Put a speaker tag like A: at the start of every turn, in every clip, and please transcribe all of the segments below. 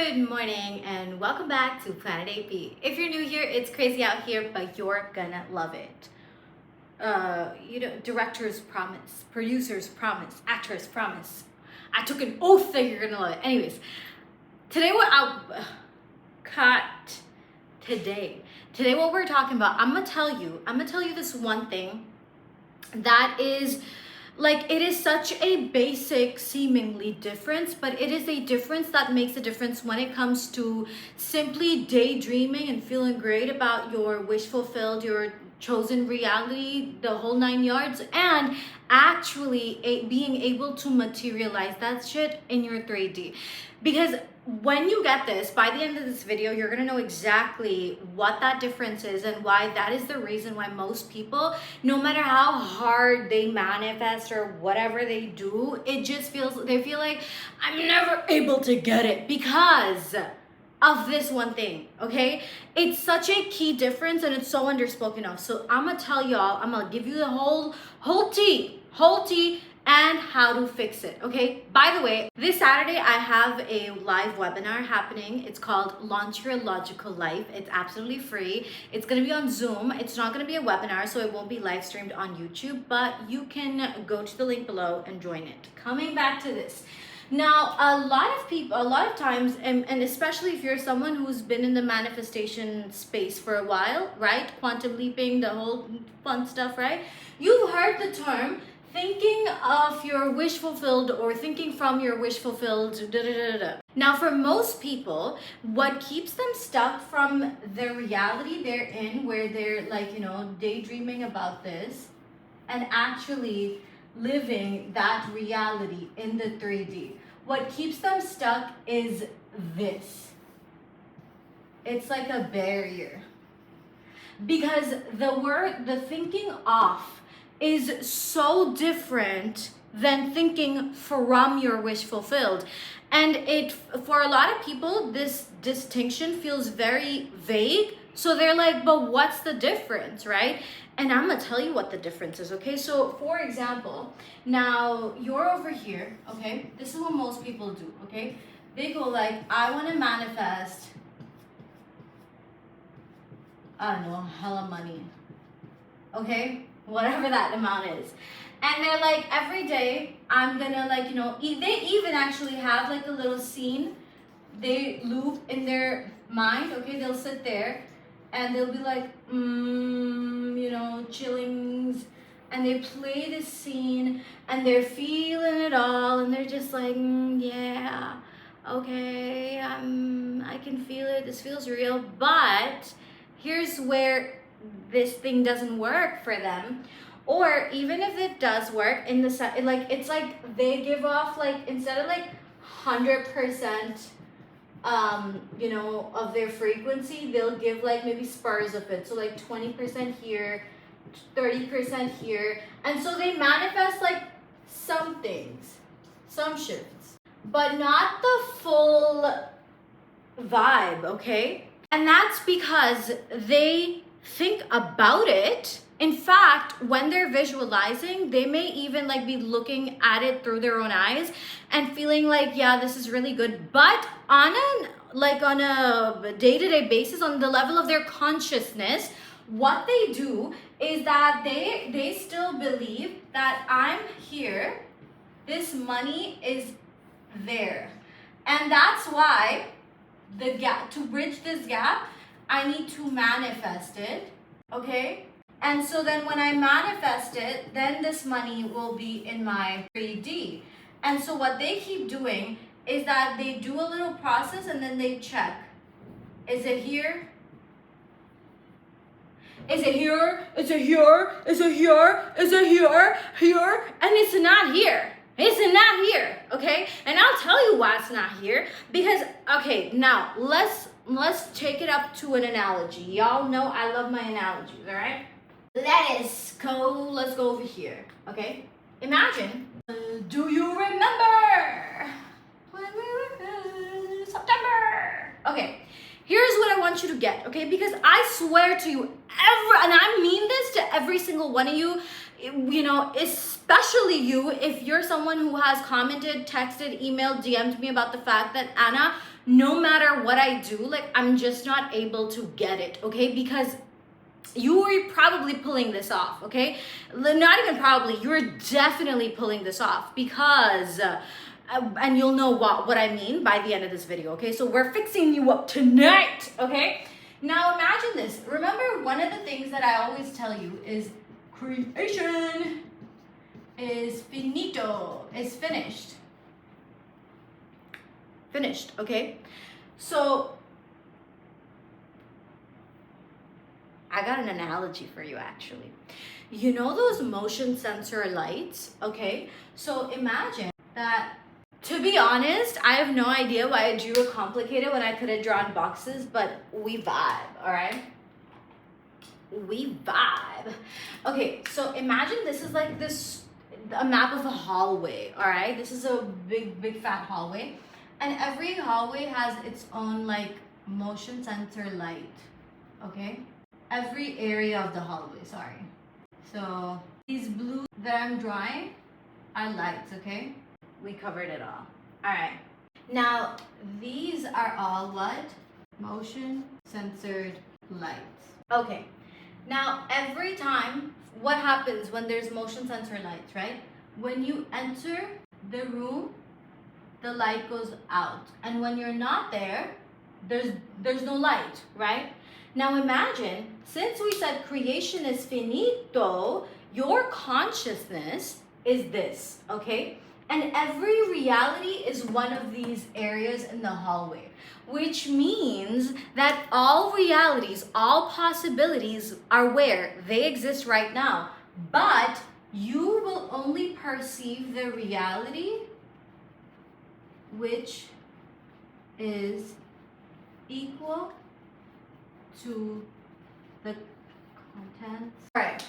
A: Good morning and welcome back to Planet AP. If you're new here, it's crazy out here, but you're gonna love it. Directors promise, producers promise, actors promise. I took an oath that you're gonna love it. Anyways, today what we're talking about, I'm gonna tell you this one thing that is like, it is such a basic seemingly difference, but it is a difference that makes a difference when it comes to simply daydreaming and feeling great about your wish fulfilled, your chosen reality, the whole 9 yards, and actually being able to materialize that shit in your 3D. Because when you get this, by the end of this video, you're gonna know exactly what that difference is and why that is the reason why most people, no matter how hard they manifest or whatever they do, they feel like, I'm never able to get it because of this one thing, okay? It's such a key difference and it's so underspoken of. So I'm gonna tell y'all, I'm gonna give you the whole tea and how to fix it, okay? By the way, this Saturday I have a live webinar happening. It's called Launch Your Illogical Life. It's absolutely free. It's gonna be on Zoom. It's not gonna be a webinar, so it won't be live streamed on YouTube, but you can go to the link below and join it. Coming back to this. Now, a lot of times, and especially if you're someone who's been in the manifestation space for a while, right? Quantum leaping, the whole fun stuff, right? You've heard the term thinking of your wish fulfilled or thinking from your wish fulfilled. Now, for most people, what keeps them stuck from the reality they're in, where they're like, daydreaming about this and actually living that reality in the 3D. What keeps them stuck is this. It's like a barrier. Because the thinking off is so different than thinking from your wish fulfilled. And for a lot of people, this distinction feels very vague. So they're like, but what's the difference, right? And I'm gonna tell you what the difference is, okay? So for example, now you're over here, okay? This is what most people do, okay? They go like, I wanna manifest, I don't know, hella money, okay? Whatever that amount is. And they're like, every day, I'm gonna they even actually have like a little scene they loop in their mind, okay? They'll sit there and they'll be like, chillings, and they play this scene and they're feeling it all and they're just like, yeah, okay, I can feel it, this feels real. But here's where this thing doesn't work for them. Or even if it does work, it's like they give off, like, instead of like 100% of their frequency, they'll give like maybe spurs of it. So like 20% here, 30% here. And so they manifest like some things, some shifts, but not the full vibe, okay? And that's because they think about it. In fact, when they're visualizing, they may even like be looking at it through their own eyes and feeling like, yeah, this is really good. But on a day-to-day basis, on the level of their consciousness, what they do is that they still believe that I'm here, this money is there. And that's why to bridge this gap, I need to manifest it, okay? And so then when I manifest it, then this money will be in my 3D. And so what they keep doing is that they do a little process and then they check. Is it here? Is it here? Is it here? Is it here? Is it here? Here? And it's not here. It's not here, okay? And I'll tell you why it's not here. Because, okay, now let's take it up to an analogy. Y'all know I love my analogies, all right? Let's go over here, okay? Imagine, do you remember when we were September? Okay, here's what I want you to get, okay? Because I swear to you, and I mean this to every single one of you, especially you, if you're someone who has commented, texted, emailed, DM'd me about the fact that, Anna, no matter what I do, like I'm just not able to get it, okay? Because you are probably pulling this off, okay? Not even probably, you're definitely pulling this off because and you'll know what I mean by the end of this video, okay? So we're fixing you up tonight, okay? Now imagine this. Remember, one of the things that I always tell you is creation is finito, is finished. Finished, okay? So I got an analogy for you actually. You know those motion sensor lights, okay? So imagine that, to be honest, I have no idea why I drew it complicated when I could have drawn boxes, but we vibe, all right? We vibe. Okay, so imagine this is like a map of a hallway, all right? This is a big fat hallway. And every hallway has its own like motion sensor light, okay? Every area of the hallway, sorry. So these blue that I'm drawing are lights, okay? We covered it all. All right. Now, these are all what? Motion censored lights. Okay. Now, every time, what happens when there's motion sensor lights, right? When you enter the room, the light goes out. And when you're not there, there's no light, right? Now imagine, since we said creation is finito, your consciousness is this, okay? And every reality is one of these areas in the hallway, which means that all realities, all possibilities are where they exist right now. But you will only perceive the reality which is equal to the contents. All right,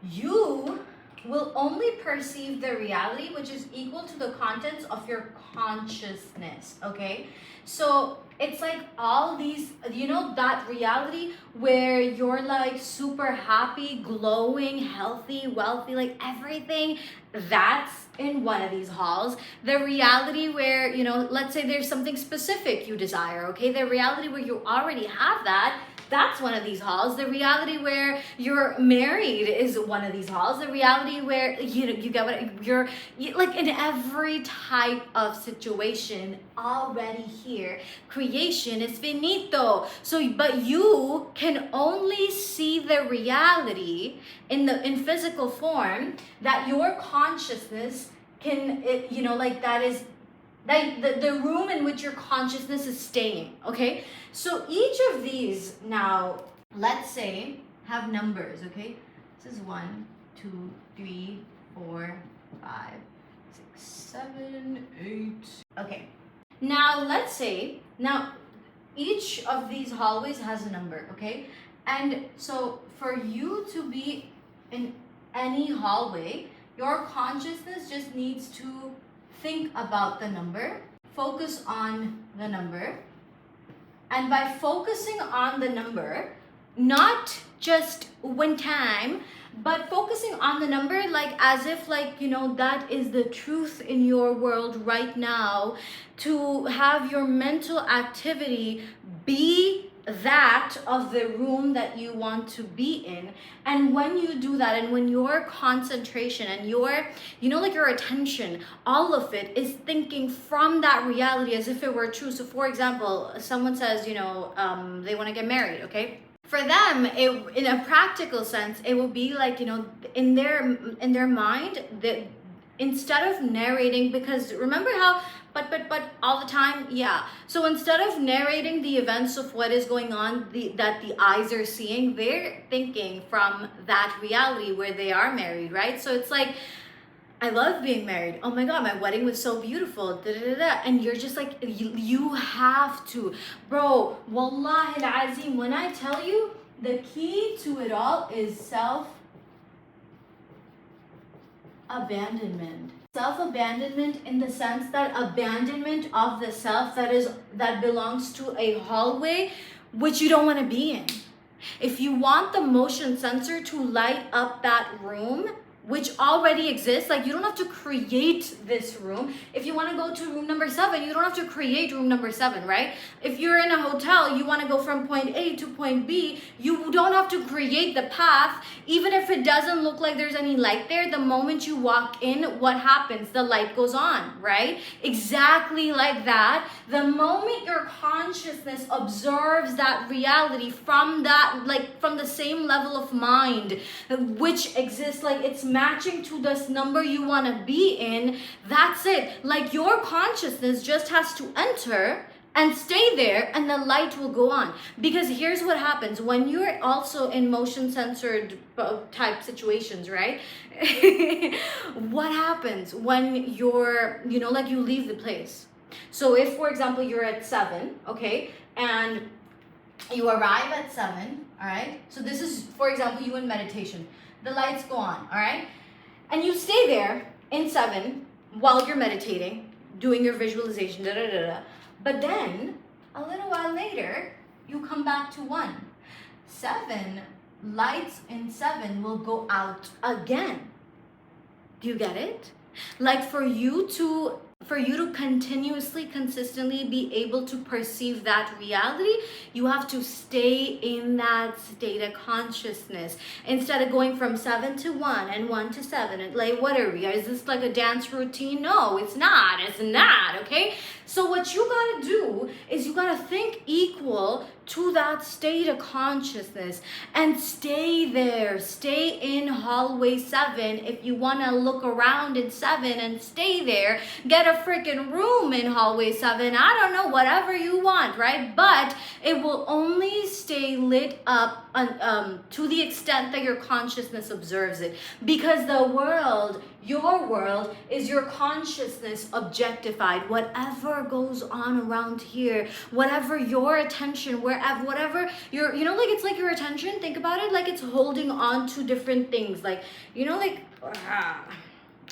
A: you will only perceive the reality which is equal to the contents of your consciousness, okay? So it's like all these, you know, that reality where you're like super happy, glowing, healthy, wealthy, like everything, that's in one of these halls. The reality where, you know, let's say there's something specific you desire, okay? The reality where you already have that, that's one of these halls. The reality where you're married is one of these halls. The reality where, you know, you get what you're like in every type of situation already here. Creation is finito. So, but you can only see the reality in physical form that your consciousness can, you know, like that is like the room in which your consciousness is staying, okay? So each of these now, let's say, have numbers, okay? This is 1, 2, 3, 4, 5, 6, 7, 8. Okay. Now let's say, now each of these hallways has a number, okay? And so for you to be in any hallway, your consciousness just needs to think about the number, focus on the number, and by focusing on the number, not just one time, but focusing on the number like as if like, you know, that is the truth in your world right now, to have your mental activity be that of the room that you want to be in. And when you do that, and when your concentration and your, you know, like your attention, all of it is thinking from that reality as if it were true. So for example, someone says, you know, they want to get married, okay? For them, in a practical sense, it will be like, you know, in their mind, that instead of narrating, because remember how but all the time, yeah. So instead of narrating the events of what is going on, that the eyes are seeing, they're thinking from that reality where they are married, right? So it's like, I love being married. Oh my God, my wedding was so beautiful. Da, da, da, da. And you're just like, you have to. Bro, wallahi al-azim, when I tell you, the key to it all is self-abandonment. Self-abandonment in the sense that abandonment of the self that belongs to a hallway which you don't want to be in. If you want the motion sensor to light up that room, which already exists. Like, you don't have to create this room. If you want to go to room number 7, you don't have to create room number 7, right? If you're in a hotel, you want to go from point A to point B, you don't have to create the path. Even if it doesn't look like there's any light there, the moment you walk in, what happens? The light goes on, right? Exactly like that. The moment your consciousness observes that reality from that, like from the same level of mind, which exists, like it's matching to this number you want to be in, that's it. Like, your consciousness just has to enter and stay there, and the light will go on. Because here's what happens when you're also in motion censored type situations, right? What happens when you're, like, you leave the place? So if, for example, you're at 7, okay, and you arrive at 7, all right? So this is, for example, you in meditation. The lights go on, all right? And you stay there in 7 while you're meditating, doing your visualization, da da da da. But then, a little while later, you come back to 1. 7, lights in 7 will go out again. Do you get it? Like, for you to continuously, consistently be able to perceive that reality, you have to stay in that state of consciousness instead of going from 7 to 1 and 1 to 7 and like, what are we? Is this like a dance routine? No, it's not. It's not, okay? So what you gotta do is you gotta think equal to that state of consciousness and stay there. Stay in hallway 7. If you wanna look around in 7 and stay there, get a freaking room in hallway 7. I don't know, whatever you want, right? But it will only stay lit up to the extent that your consciousness observes it. Because the world, your world, is your consciousness objectified. Whatever goes on around here, whatever your attention, whatever your, like, it's like your attention, think about it, like it's holding on to different things. Like,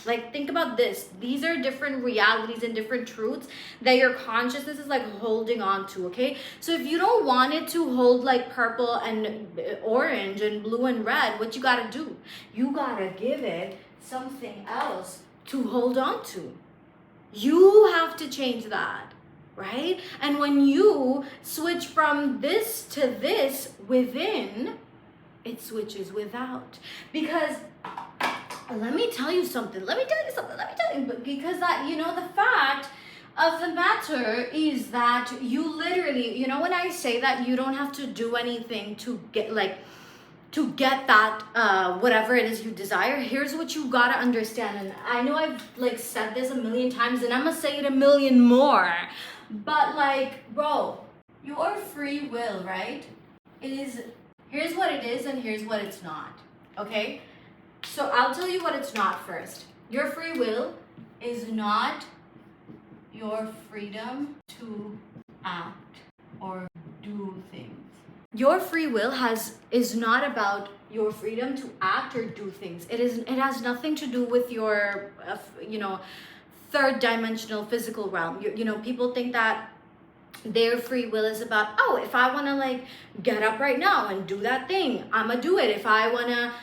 A: like, think about this. These are different realities and different truths that your consciousness is like holding on to, okay? So if you don't want it to hold like purple and orange and blue and red, what you gotta do? You gotta give it something else to hold on to. You have to change that, right? And when you switch from this to this within, it switches without. Because let me tell you something. Because that, the fact of the matter is that you literally, when I say that you don't have to do anything to get that whatever it is you desire, here's what you gotta understand. And I know I've like said this a million times and I'm gonna say it a million more, but like, bro, your free will, right, here's what it is and here's what it's not, okay? So I'll tell you what it's not first. Your free will is not your freedom to act or do things. Your free will is not about your freedom to act or do things. It has nothing to do with your third dimensional physical realm. People think that their free will is about, oh, if I want to like get up right now and do that thing, I'm gonna do it. If I want to,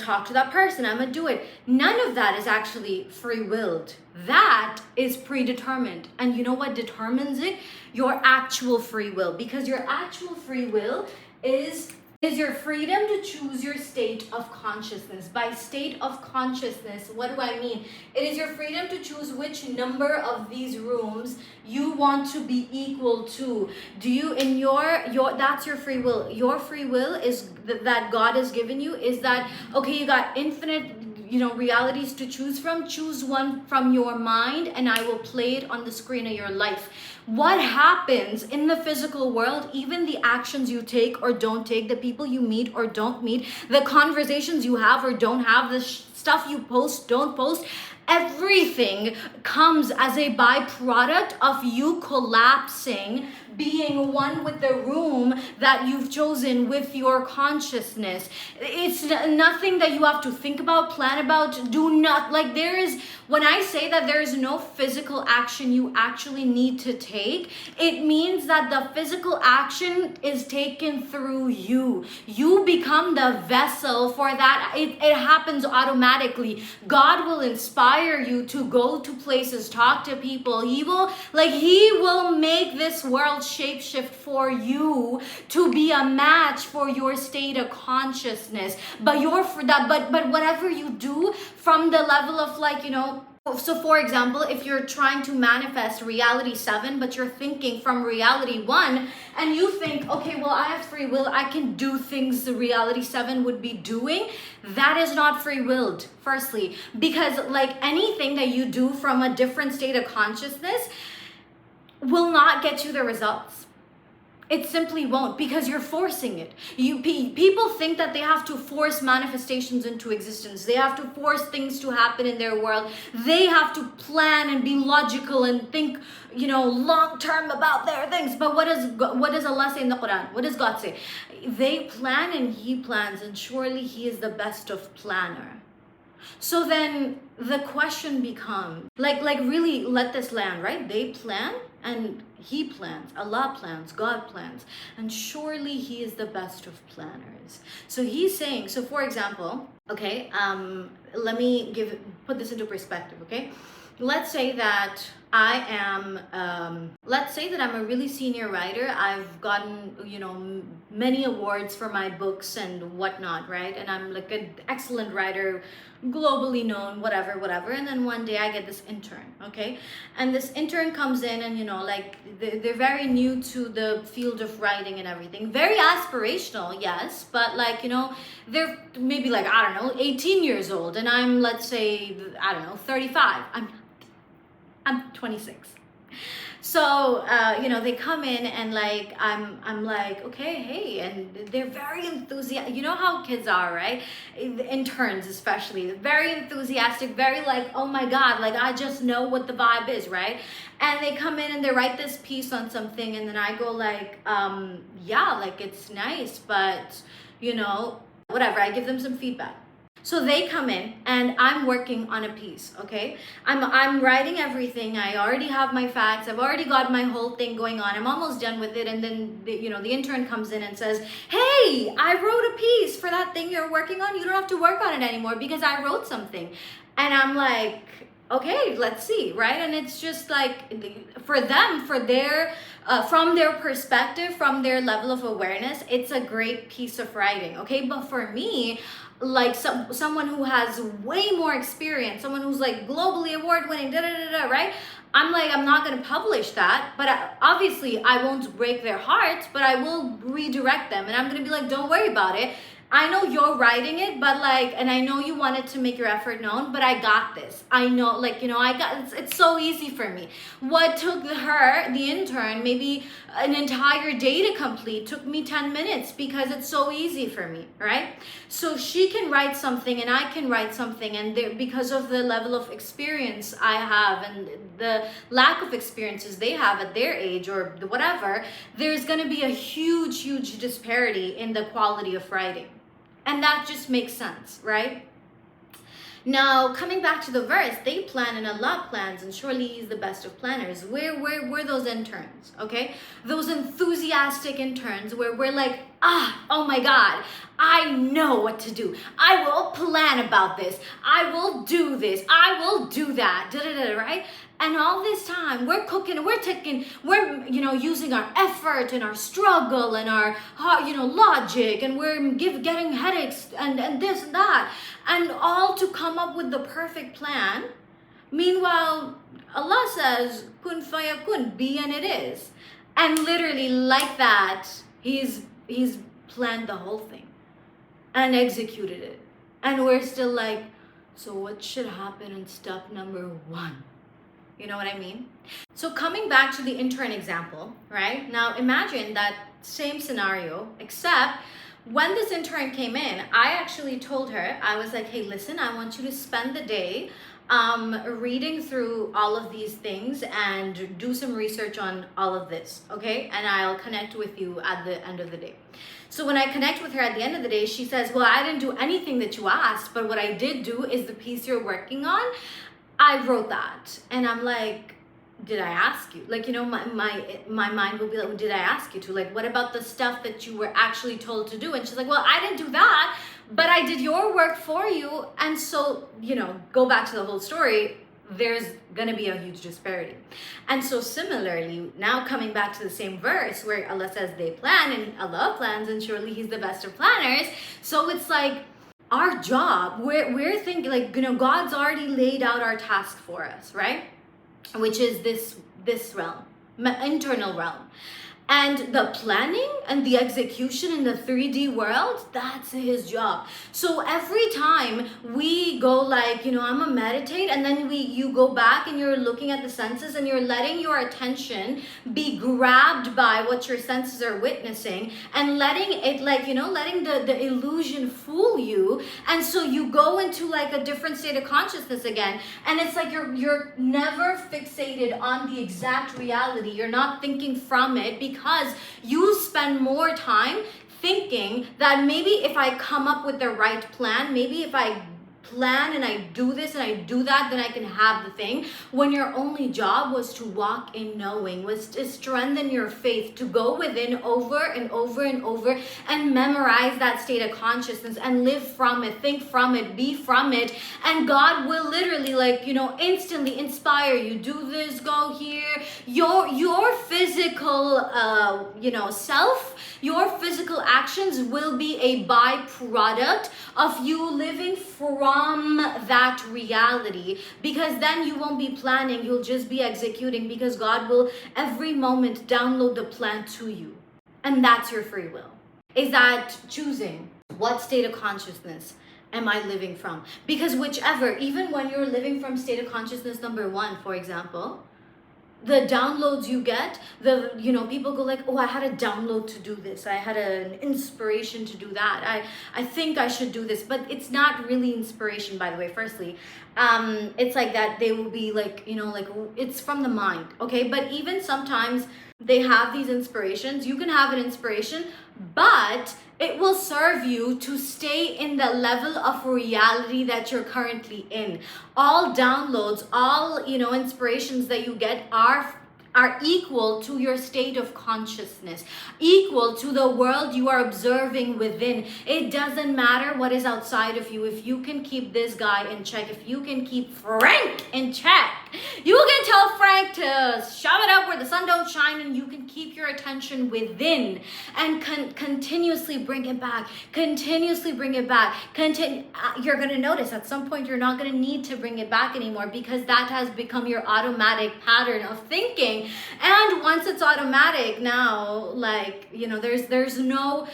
A: talk to that person, I'm gonna do it. None of that is actually free willed. That is predetermined. And you know what determines it? Your actual free will. Because your actual free will is your freedom to choose your state of consciousness. By state of consciousness, what do I mean? It is your freedom to choose which number of these rooms you want to be equal to. Do you, in your that's your free will. Your free will is that God has given you is that, okay, you got infinite realities to choose from. Choose one from your mind and I will play it on the screen of your life. What happens in the physical world, even the actions you take or don't take, the people you meet or don't meet, the conversations you have or don't have, the stuff you post, don't post, everything comes as a byproduct of you collapsing being one with the room that you've chosen with your consciousness. It's nothing that you have to think about, plan about, do not, like there is, when I say that there is no physical action you actually need to take, it means that the physical action is taken through you. You become the vessel for that. It happens automatically. God will inspire you to go to places, talk to people. He will make this world shapeshift for you to be a match for your state of consciousness. But whatever you do from the level of so for example, if you're trying to manifest reality 7, but you're thinking from reality 1, and you think, okay, well, I have free will, I can do things the reality 7 would be doing, that is not free willed, firstly. Because like anything that you do from a different state of consciousness will not get you the results. It simply won't, because you're forcing it. People think that they have to force manifestations into existence. They have to force things to happen in their world. They have to plan and be logical and think, long term about their things. But what does Allah say in the Quran? What does God say? They plan and He plans, and surely He is the best of planner. So then the question becomes, like really let this land, right? They plan and He plans, Allah plans, God plans, and surely He is the best of planners. So He's saying, so for example, okay, let me put this into perspective, okay? Let's say that I'm a really senior writer. I've gotten, many awards for my books and whatnot, right? And I'm like an excellent writer, globally known, whatever. And then one day I get this intern, okay? And this intern comes in and, they're very new to the field of writing and everything. Very aspirational, yes, but they're maybe 18 years old. And I'm, let's say, 35. I'm 26. So, they come in and I'm like, okay, hey, and they're very enthusiastic. You know how kids are, right? Interns especially, very enthusiastic, very oh my God, I just know what the vibe is, right? And they come in and they write this piece on something, and then I go yeah, it's nice, but, whatever, I give them some feedback. So they come in and I'm working on a piece, okay? I'm writing everything. I already have my facts. I've already got my whole thing going on. I'm almost done with it. And then, the intern comes in and says, hey, I wrote a piece for that thing you're working on. You don't have to work on it anymore because I wrote something. And I'm like, okay, let's see, right? And it's just for them, from their perspective, from their level of awareness, it's a great piece of writing, okay? But for me, someone who has way more experience, someone who's globally award-winning, right? I'm not going to publish that, but obviously I won't break their hearts, but I will redirect them, and I'm going to be don't worry about it. I know you're writing it, but and I know you wanted to make your effort known, but I got this. I know, it's so easy for me. What took her, the intern, maybe an entire day to complete took me 10 minutes because it's so easy for me, right? So she can write something and I can write something, and because of the level of experience I have and the lack of experiences they have at their age or whatever, there's going to be a huge, huge disparity in the quality of writing. And that just makes sense, right? Now, coming back to the verse, they plan and Allah plans, and surely He's the best of planners. We're those interns, okay? Those enthusiastic interns where we're oh my God, I know what to do. I will plan about this. I will do this. I will do that, right? And all this time, we're cooking, we're taking, we're, using our effort and our struggle and our, logic, and we're getting headaches and this and that, and all to come up with the perfect plan. Meanwhile, Allah says, kun fayakun, be and it is. And literally like that, He's planned the whole thing and executed it. And we're still so what should happen in step number 1? You know what I mean? So coming back to the intern example, right? Now imagine that same scenario, except when this intern came in, I actually told her, I was like, hey, listen, I want you to spend the day reading through all of these things and do some research on all of this, okay? And I'll connect with you at the end of the day. So when I connect with her at the end of the day, she says, well, I didn't do anything that you asked, but what I did do is the piece you're working on, I wrote that. And I'm like, did I ask you? Like, you know, my mind will be like, did I ask you to? Like, what about the stuff that you were actually told to do? And she's like, well, I didn't do that, but I did your work for you. And so, you know, go back to the whole story, there's gonna be a huge disparity. And so similarly, now coming back to the same verse where Allah says they plan and Allah plans and surely He's the best of planners. So it's like, our job, we're thinking like, you know, God's already laid out our task for us, right? Which is this realm, internal realm. And the planning and the execution in the 3D world, that's his job. So every time we go like, you know, I'm gonna meditate, and then you go back and you're looking at the senses and you're letting your attention be grabbed by what your senses are witnessing and letting it like, you know, letting the illusion fool you. And so you go into like a different state of consciousness again. And it's like you're never fixated on the exact reality. You're not thinking from it because you spend more time thinking that maybe if I come up with the right plan, maybe if I plan and I do this and I do that, then I can have the thing, when your only job was to walk in knowing, was to strengthen your faith, to go within over and over and over and memorize that state of consciousness and live from it, think from it, be from it, and God will literally like, you know, instantly inspire you, do this, go here. Your physical you know, self, your physical actions will be a byproduct of you living from that reality, because then you won't be planning, you'll just be executing, because God will every moment download the plan to you. And that's your free will. Is that choosing what state of consciousness am I living from? Because whichever, even when you're living from state of consciousness number 1, for example, the downloads you get, you know, people go like, oh, I had a download to do this, I had an inspiration to do that, I think I should do this. But it's not really inspiration, by the way. Firstly, it's like that they will be like, you know, like it's from the mind, okay? But even sometimes they have these inspirations. You can have an inspiration, but it will serve you to stay in the level of reality that you're currently in. All downloads, all, you know, inspirations that you get are equal to your state of consciousness, equal to the world you are observing within. It doesn't matter what is outside of you. If you can keep this guy in check, if you can keep Frank in check, you can tell Frank to shove it up where the sun don't shine, and you can keep your attention within and continuously bring it back, continuously bring it back. You're going to notice at some point you're not going to need to bring it back anymore, because that has become your automatic pattern of thinking. And once it's automatic, now, like, you know, there's no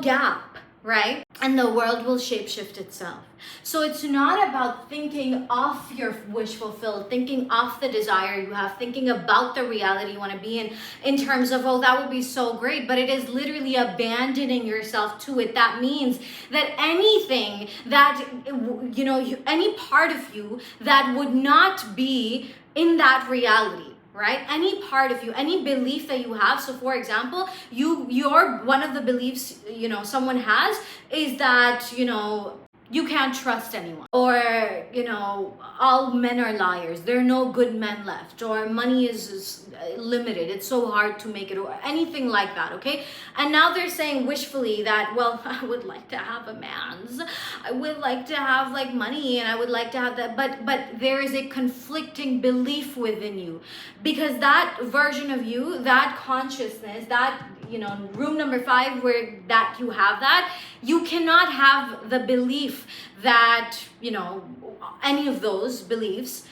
A: gap, right? And the world will shapeshift itself. So it's not about thinking off your wish fulfilled, thinking off the desire you have, thinking about the reality you want to be in terms of, oh, that would be so great. But it is literally abandoning yourself to it. That means that anything that, you know, any part of you that would not be in that reality, right? Any part of you, any belief that you have. So for example, your one of the beliefs, you know, someone has is that, you know, you can't trust anyone, or, you know, all men are liars, there are no good men left, or money is limited, it's so hard to make it, or anything like that, okay? And now they're saying wishfully that, well, I would like to have a man's, I would like to have like money, and I would like to have that, but there is a conflicting belief within you, because that version of you, that consciousness, that, you know, room number 5 where that you have that, you cannot have the belief that, you know, any of those beliefs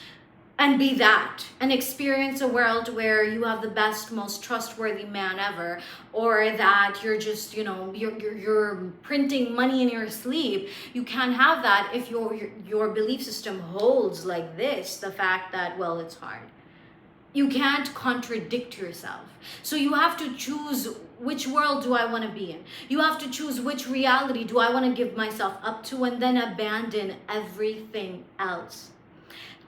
A: and be that and experience a world where you have the best, most trustworthy man ever, or that you're just, you know, you're printing money in your sleep. You can't have that if your belief system holds like this, the fact that, well, it's hard. you can't contradict yourself. So you have to choose, which world do I want to be in? You have to choose, which reality do I want to give myself up to, and then abandon everything else.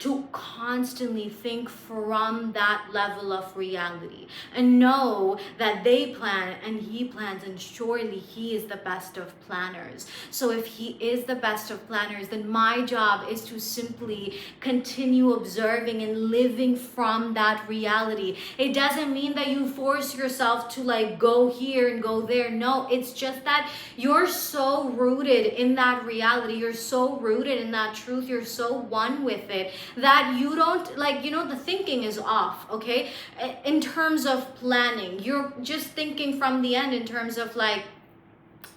A: To constantly think from that level of reality and know that they plan and he plans, and surely he is the best of planners. So if he is the best of planners, then my job is to simply continue observing and living from that reality. It doesn't mean that you force yourself to like go here and go there. No, it's just that you're so rooted in that reality, you're so rooted in that truth, you're so one with it, that you don't, like, the thinking is off, okay? In terms of planning, you're just thinking from the end in terms of like,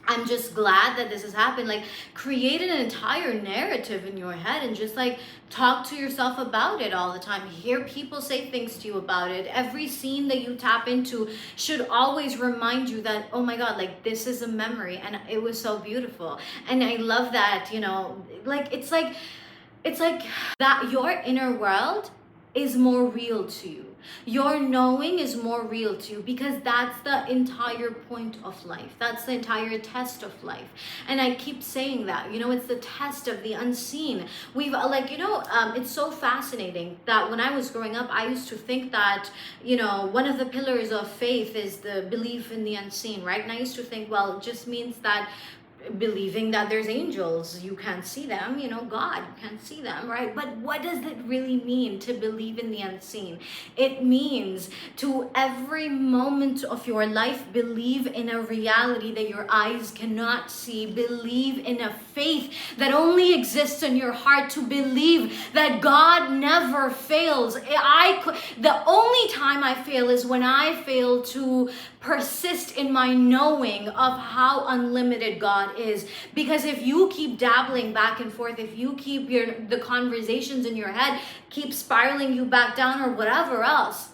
A: I'm just glad that this has happened. Like, create an entire narrative in your head and just like talk to yourself about it all the time. Hear people say things to you about it. Every scene that you tap into should always remind you that, oh my God, like this is a memory and it was so beautiful. And I love that, like it's like that your inner world is more real to you. Your knowing is more real to you, because that's the entire point of life. That's the entire test of life. And I keep saying that, it's the test of the unseen. We've it's so fascinating that when I was growing up, I used to think that, one of the pillars of faith is the belief in the unseen, right? And I used to think, well, it just means that believing that there's angels, you can't see them, God, you can't see them, right? But what does it really mean to believe in the unseen? It means to every moment of your life believe in a reality that your eyes cannot see, believe in a faith that only exists in your heart, to believe that God never fails. The only time I fail is when I fail to persist in my knowing of how unlimited God is. Because if you keep dabbling back and forth, if you keep the conversations in your head keep spiraling you back down or whatever else,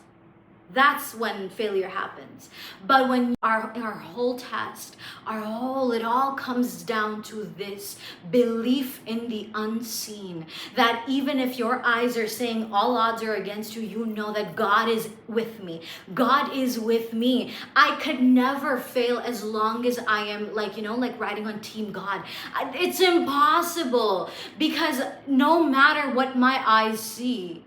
A: that's when failure happens. But when our whole test, it all comes down to this belief in the unseen, that even if your eyes are saying all odds are against you, you know that God is with me. God is with me. I could never fail as long as I am like riding on Team God. It's impossible, because no matter what my eyes see,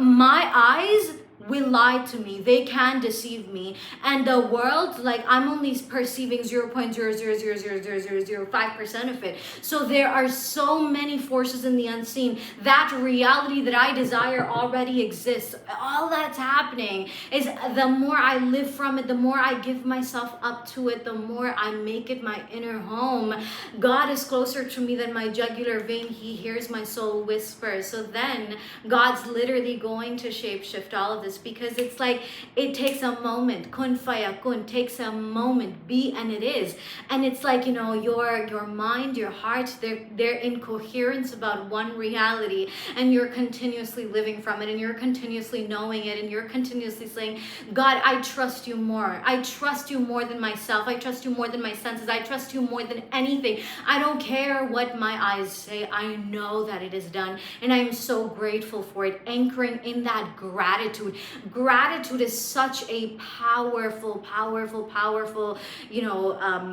A: my eyes will lie to me. They can deceive me. And the world, like, I'm only perceiving 0.0000005% of it. So there are so many forces in the unseen. That reality that I desire already exists. All that's happening is the more I live from it, the more I give myself up to it, the more I make it my inner home. God is closer to me than my jugular vein. He hears my soul whisper. So then God's literally going to shapeshift all of this, because it's like it takes a moment. Kun fayakun takes a moment. Be and it is. And it's like, your mind, your heart, they're in coherence about one reality, and you're continuously living from it, and you're continuously knowing it, and you're continuously saying, God, I trust you more. I trust you more than myself. I trust you more than my senses. I trust you more than anything. I don't care what my eyes say. I know that it is done, and I am so grateful for it. Anchoring in that gratitude. Gratitude is such a powerful,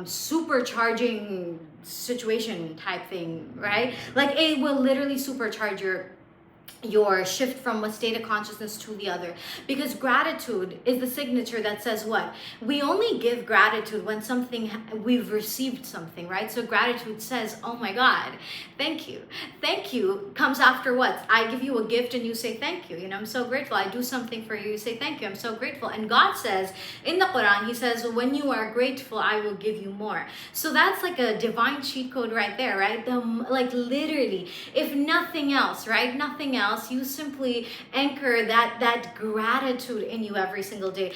A: supercharging situation type thing, right? Like, it will literally supercharge your shift from one state of consciousness to the other. Because gratitude is the signature that says what? We only give gratitude when we've received something, right? So gratitude says, oh my God, thank you. Thank you comes after what? I give you a gift and you say thank you. I'm so grateful. I do something for you. You say thank you. I'm so grateful. And God says in the Quran, he says, when you are grateful, I will give you more. So that's like a divine cheat code right there, right? Like literally, if nothing else, right? Nothing else, you simply anchor that gratitude in you every single day.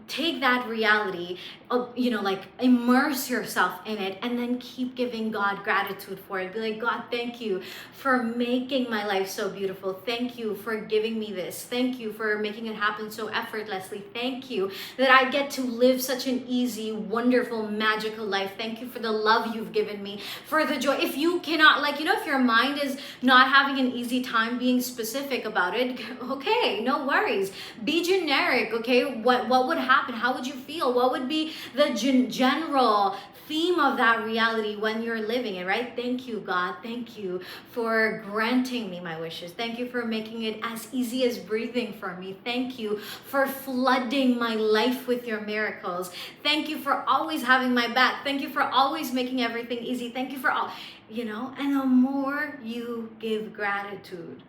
A: Take that reality, like immerse yourself in it, and then keep giving God gratitude for it. Be like, God, thank you for making my life so beautiful. Thank you for giving me this. Thank you for making it happen so effortlessly. Thank you that I get to live such an easy, wonderful, magical life. Thank you for the love you've given me, for the joy. If you cannot, if your mind is not having an easy time being specific about it, okay, no worries. Be generic, okay? What would happen? How would you feel? What would be the general theme of that reality when you're living it, right? Thank you, God. Thank you for granting me my wishes. Thank you for making it as easy as breathing for me. Thank you for flooding my life with your miracles. Thank you for always having my back. Thank you for always making everything easy. Thank you for all, and the more you give gratitude,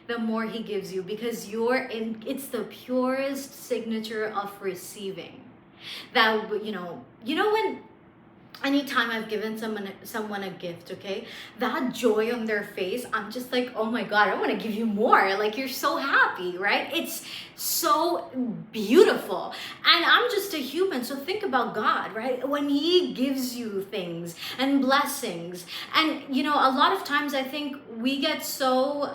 A: the more he gives you, because it's the purest signature of receiving. That, when anytime I've given someone a gift, okay, that joy on their face, I'm just like, oh my God, I want to give you more. Like, you're so happy, right? It's so beautiful. And I'm just a human, so think about God, right? When he gives you things and blessings, and a lot of times I think we get so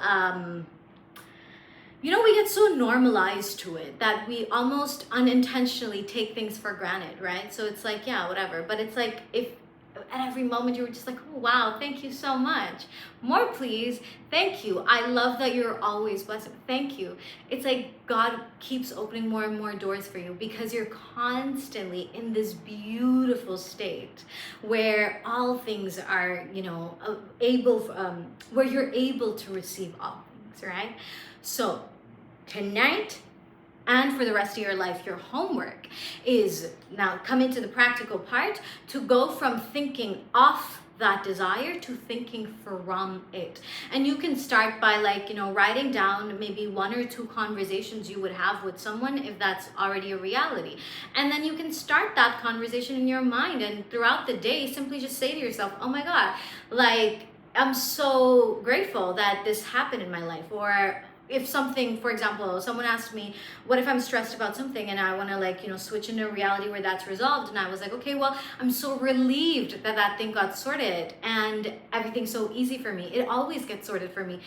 A: we get so normalized to it that we almost unintentionally take things for granted, right? So it's like, yeah, whatever. But it's like, if at every moment you were just like, oh, wow, thank you so much. More, please. Thank you. I love that you're always blessed. Thank you. It's like God keeps opening more and more doors for you, because you're constantly in this beautiful state where all things are, where you're able to receive all things, right? So tonight and for the rest of your life, your homework is now coming to the practical part, to go from thinking off that desire to thinking from it. And you can start by writing down maybe 1 or 2 conversations you would have with someone, if that's already a reality. And then you can start that conversation in your mind, and throughout the day, simply just say to yourself, oh my God, I'm so grateful that this happened in my life. Or if something, for example, someone asked me, what if I'm stressed about something and I want to switch into a reality where that's resolved? And I was like, okay, well, I'm so relieved that thing got sorted and everything's so easy for me. It always gets sorted for me.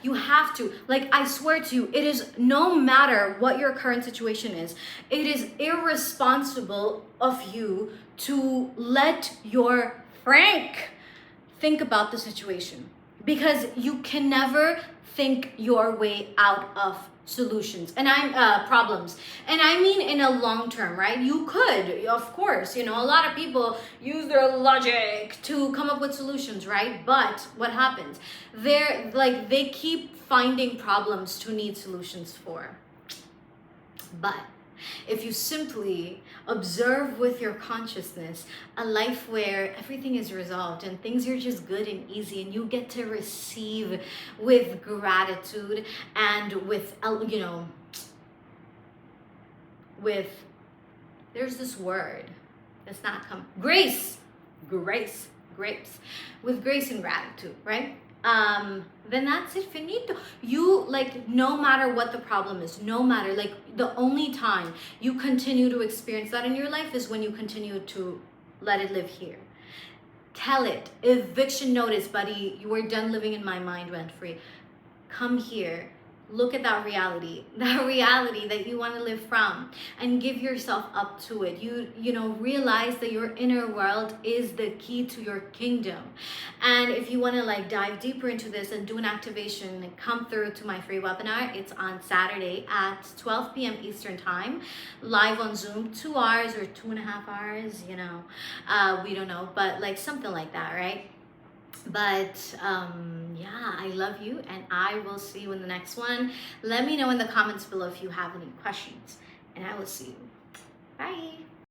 A: You have to, I swear to you, it is, no matter what your current situation is, it is irresponsible of you to let your Frank think about the situation, because you can never think your way out of solutions and problems. And I mean in a long term, right? You could, of course, a lot of people use their logic to come up with solutions, right? But what happens? They keep finding problems to need solutions for. But if you simply observe with your consciousness a life where everything is resolved and things are just good and easy, and you get to receive with gratitude and with there's this word that's not grace, grapes, with grace and gratitude, right? Then that's it, finito. You, no matter what the problem is, no matter, the only time you continue to experience that in your life is when you continue to let it live here. Tell it, eviction notice, buddy, you are done living in my mind rent free. Come here. Look at that reality that you want to live from, and give yourself up to it. Realize that your inner world is the key to your kingdom. And if you want to dive deeper into this and do an activation, come through to my free webinar. It's on Saturday at 12 p.m. Eastern time, live on Zoom, 2 hours or 2.5 hours, we don't know, but something like that, right? But yeah, I love you, and I will see you in the next one. Let me know in the comments below if you have any questions, and I will see you. Bye.